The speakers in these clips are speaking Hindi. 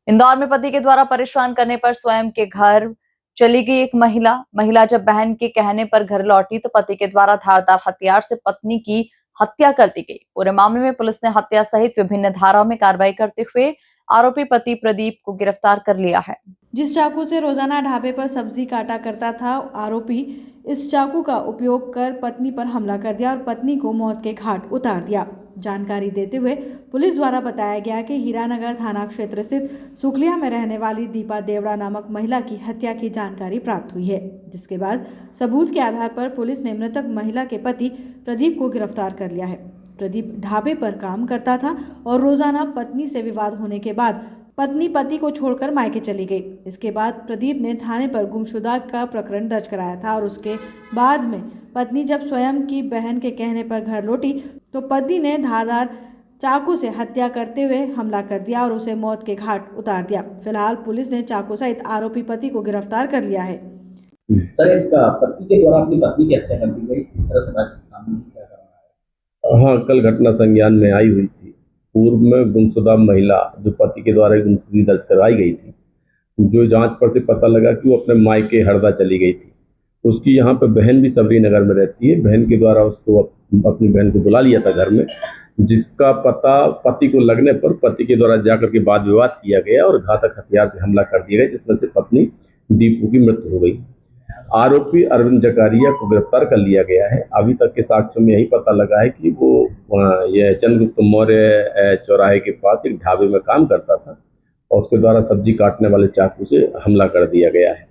इंदौर में पति के द्वारा परेशान करने पर स्वयं के घर चली गई एक महिला जब बहन के कहने पर घर लौटी तो पति के द्वारा धारदार हथियार से पत्नी की हत्या कर दी गई। पूरे मामले में पुलिस ने हत्या सहित विभिन्न धाराओं में कार्रवाई करते हुए आरोपी पति प्रदीप को गिरफ्तार कर लिया है। जिस चाकू से रोजाना ढाबे पर सब्जी काटा करता था, आरोपी इस चाकू का उपयोग कर पत्नी पर हमला कर दिया और पत्नी को मौत के घाट उतार दिया। जानकारी देते हुए पुलिस द्वारा बताया गया कि हीरानगर थाना क्षेत्र स्थित सुखलिया में रहने वाली दीपा देवड़ा नामक महिला की हत्या की जानकारी प्राप्त हुई है, जिसके बाद सबूत के आधार पर पुलिस ने मृतक महिला के पति प्रदीप को गिरफ्तार कर लिया है। प्रदीप ढाबे पर काम करता था और रोजाना पत्नी से विवाद होने के बाद पत्नी पति को छोड़कर मायके चली गई। इसके बाद प्रदीप ने थाने पर गुमशुदा का प्रकरण दर्ज कराया था और उसके बाद में पत्नी जब स्वयं की बहन के कहने पर घर लौटी तो पति ने धारदार चाकू से हत्या करते हुए हमला कर दिया और उसे मौत के घाट उतार दिया। फिलहाल पुलिस ने चाकू सहित आरोपी पति को गिरफ्तार कर लिया है। सर, एक पति के द्वारा अपनी पत्नी की हत्या कर दी गई, इस तरह से कानून क्या कर रहा है? हाँ, कल घटना संज्ञान में आई हुई थी। पूर्व में गुमशुदा महिला जो पति के द्वारा गुमशुदगी दर्ज करवाई गई थी, जो जांच पर से पता लगा कि वो अपने मायके हरदा चली गई थी। उसकी यहाँ पे बहन भी सबरी नगर में रहती है। बहन के द्वारा उसको अपनी बहन को बुला लिया था घर में, जिसका पता पति को लगने पर पति के द्वारा जाकर के वाद विवाद किया गया और घातक हथियार से हमला कर दिया गया, जिसमें से पत्नी दीपू की मृत्यु हो गई। आरोपी अरविंद जकारिया को गिरफ्तार कर लिया गया है। अभी तक के साक्ष्यों में यही पता लगा है कि वो ये चंद्रगुप्त मौर्य चौराहे के पास एक ढाबे में काम करता था और उसके द्वारा सब्जी काटने वाले चाकू से हमला कर दिया गया है।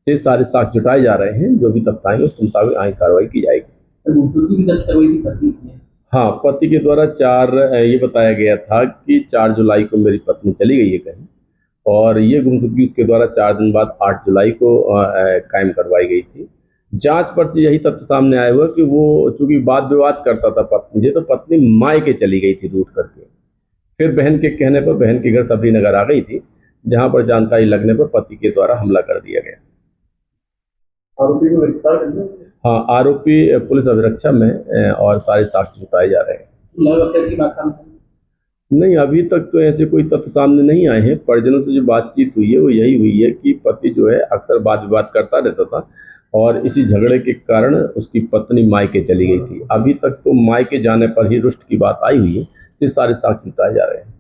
से सारे साक्ष्य जुटाए जा रहे हैं। जो भी तथ्य आएंगे उसके मुताबिक आगे कार्रवाई की जाएगी। हाँ, पति के द्वारा ये बताया गया था कि 4 जुलाई को मेरी पत्नी चली गई है कहीं, और ये गुमशुदगी उसके द्वारा 4 दिन बाद 8 जुलाई को कायम करवाई गई थी। जांच पर से यही तथ्य सामने आया हुआ कि वो चूंकि वाद विवाद करता था पत्नी से, तो पत्नी मायके चली गई थी रूठ करके। फिर बहन के कहने पर बहन के घर सबरी नगर आ गई थी, जहां पर जानकारी लगने पर पति के द्वारा हमला कर दिया गया। आरोपी को गिरफ्तार कर लिया? हाँ, आरोपी पुलिस अभिरक्षा में और सारे साक्ष्य जुटाए जा रहे हैं। नहीं, अभी तक तो ऐसे कोई तथ्य सामने नहीं आए हैं। परिजनों से जो बातचीत हुई है वो यही हुई है कि पति जो है अक्सर वाद विवाद करता रहता था और इसी झगड़े के कारण उसकी पत्नी मायके चली गई थी। अभी तक तो मायके जाने पर ही रुष्ट की बात आई हुई है। से सारे साक्ष्य जुटाए जा रहे हैं।